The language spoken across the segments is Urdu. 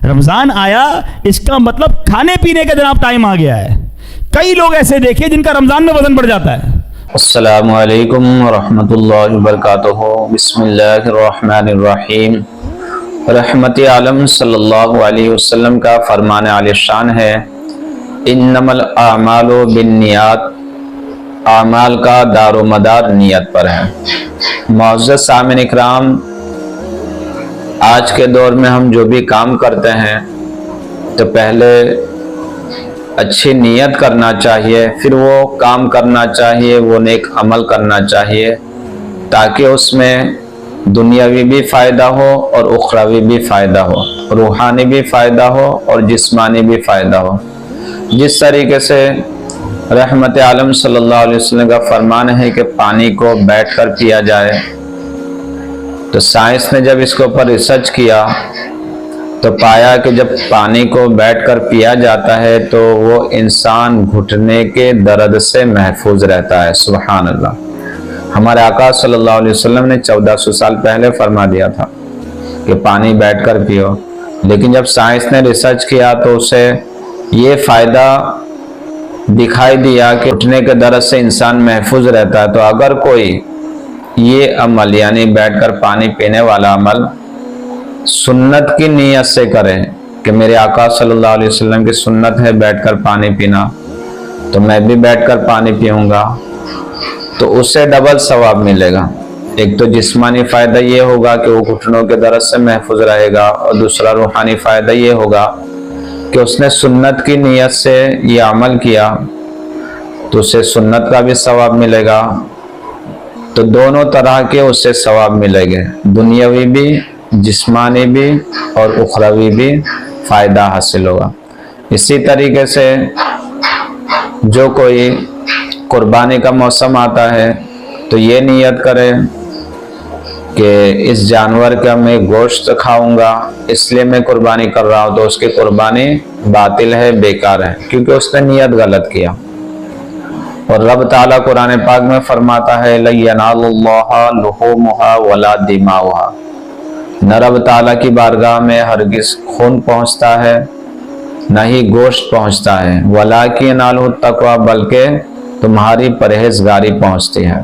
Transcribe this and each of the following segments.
رمضان آیا اس کا مطلب کھانے پینے کا جناب ٹائم آ گیا ہے. کئی لوگ ایسے دیکھے جن کا رمضان میں وزن بڑھ جاتا ہے. السلام علیکم ورحمۃ اللہ وبرکاتہ. بسم اللہ الرحمن الرحیم. رحمت عالم صلی اللہ علیہ وسلم کا فرمان عالی شان ہے، انما الاعمال بالنیات، اعمال کا دار و مدار نیت پر ہے. معزز سامعین اکرام، آج کے دور میں ہم جو بھی کام کرتے ہیں تو پہلے اچھی نیت کرنا چاہیے، پھر وہ کام کرنا چاہیے، وہ نیک عمل کرنا چاہیے، تاکہ اس میں دنیاوی بھی فائدہ ہو اور اخروی بھی فائدہ ہو، روحانی بھی فائدہ ہو اور جسمانی بھی فائدہ ہو. جس طریقے سے رحمت عالم صلی اللہ علیہ وسلم کا فرمان ہے کہ پانی کو بیٹھ کر پیا جائے، تو سائنس نے جب اس کے اوپر ریسرچ کیا تو پایا کہ جب پانی کو بیٹھ کر پیا جاتا ہے تو وہ انسان گھٹنے کے درد سے محفوظ رہتا ہے. سبحان اللہ. ہمارے آقا صلی اللہ علیہ وسلم نے 1400 سال پہلے فرما دیا تھا کہ پانی بیٹھ کر پیو، لیکن جب سائنس نے ریسرچ کیا تو اسے یہ فائدہ دکھائی دیا کہ گھٹنے کے درد سے انسان محفوظ رہتا ہے. تو اگر کوئی یہ عمل یعنی بیٹھ کر پانی پینے والا عمل سنت کی نیت سے کرے کہ میرے آقا صلی اللہ علیہ وسلم کی سنت ہے بیٹھ کر پانی پینا، تو میں بھی بیٹھ کر پانی پیوں گا، تو اسے ڈبل ثواب ملے گا. ایک تو جسمانی فائدہ یہ ہوگا کہ وہ گھٹنوں کے درد سے محفوظ رہے گا، اور دوسرا روحانی فائدہ یہ ہوگا کہ اس نے سنت کی نیت سے یہ عمل کیا تو اسے سنت کا بھی ثواب ملے گا. تو دونوں طرح کے اسے ثواب ملے گے، دنیاوی بھی، جسمانی بھی اور اخروی بھی فائدہ حاصل ہوگا. اسی طریقے سے جو کوئی قربانی کا موسم آتا ہے تو یہ نیت کرے کہ اس جانور کا میں گوشت کھاؤں گا، اس لیے میں قربانی کر رہا ہوں، تو اس کی قربانی باطل ہے، بیکار ہے، کیونکہ اس نے نیت غلط کیا. اور رب تعالیٰ قرآن پاک میں فرماتا ہے لَن يَنَالَ اللَّهَ لُحُومُهَا وَلَا دِمَاؤُهَا، نہ رب تعالیٰ کی بارگاہ میں ہرگز خون پہنچتا ہے نہ ہی گوشت پہنچتا ہے، وَلَٰكِنْ يَنَالُهُ التَّقْوَىٰ، بلکہ تمہاری پرہیزگاری پہنچتی ہے.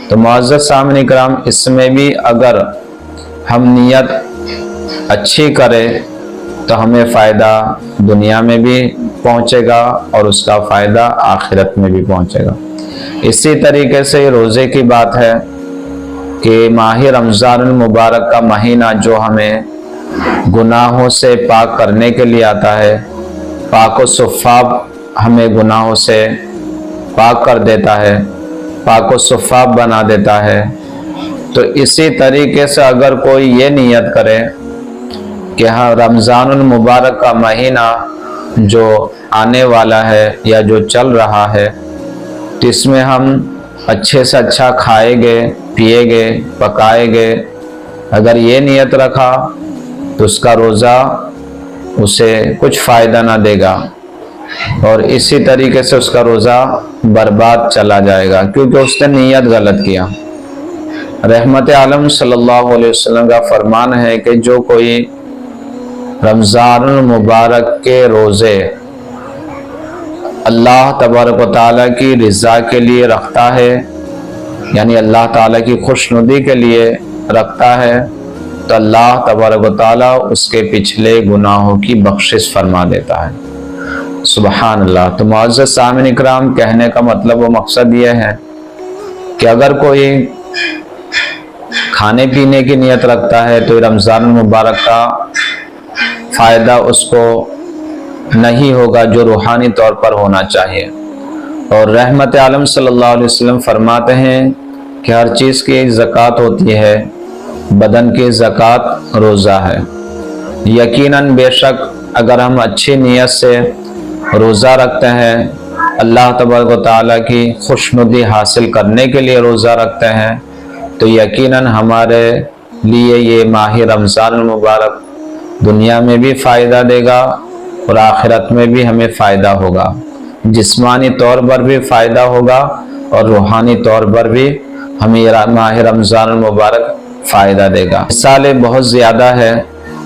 تو معزز سامعین اکرام، اس میں بھی اگر ہم نیت اچھی کرے تو ہمیں فائدہ دنیا میں بھی پہنچے گا اور اس کا فائدہ آخرت میں بھی پہنچے گا. اسی طریقے سے روزے کی بات ہے کہ ماہ رمضان المبارک کا مہینہ جو ہمیں گناہوں سے پاک کرنے کے لیے آتا ہے، پاک و صفاب ہمیں گناہوں سے پاک کر دیتا ہے، پاک و صفاب بنا دیتا ہے. تو اسی طریقے سے اگر کوئی یہ نیت کرے کہ ہاں رمضان المبارک کا مہینہ جو آنے والا ہے یا جو چل رہا ہے، تو اس میں ہم اچھے سے اچھا کھائیں گے، پیے گے، پکائیں گے، اگر یہ نیت رکھا تو اس کا روزہ اسے کچھ فائدہ نہ دے گا، اور اسی طریقے سے اس کا روزہ برباد چلا جائے گا، کیونکہ اس نے نیت غلط کیا. رحمت عالم صلی اللہ علیہ وسلم کا فرمان ہے کہ جو کوئی رمضان المبارک کے روزے اللہ تبارک و تعالیٰ کی رضا کے لیے رکھتا ہے، یعنی اللہ تعالیٰ کی خوشنودی کے لیے رکھتا ہے، تو اللہ تبارک و تعالیٰ اس کے پچھلے گناہوں کی بخشش فرما دیتا ہے. سبحان اللہ. تو معزز سامعین اکرام، کہنے کا مطلب و مقصد یہ ہے کہ اگر کوئی کھانے پینے کی نیت رکھتا ہے تو رمضان المبارک کا فائدہ اس کو نہیں ہوگا جو روحانی طور پر ہونا چاہیے. اور رحمت عالم صلی اللہ علیہ وسلم فرماتے ہیں کہ ہر چیز کی زکوٰۃ ہوتی ہے، بدن کی زکوٰۃ روزہ ہے. یقیناً بے شک اگر ہم اچھی نیت سے روزہ رکھتے ہیں، اللہ تبارک و تعالیٰ کی خوشنودی حاصل کرنے کے لیے روزہ رکھتے ہیں، تو یقیناً ہمارے لیے یہ ماہ رمضان المبارک دنیا میں بھی فائدہ دے گا اور آخرت میں بھی ہمیں فائدہ ہوگا، جسمانی طور پر بھی فائدہ ہوگا اور روحانی طور پر بھی ہمیں ماہ رمضان المبارک فائدہ دے گا. مثالیں بہت زیادہ ہے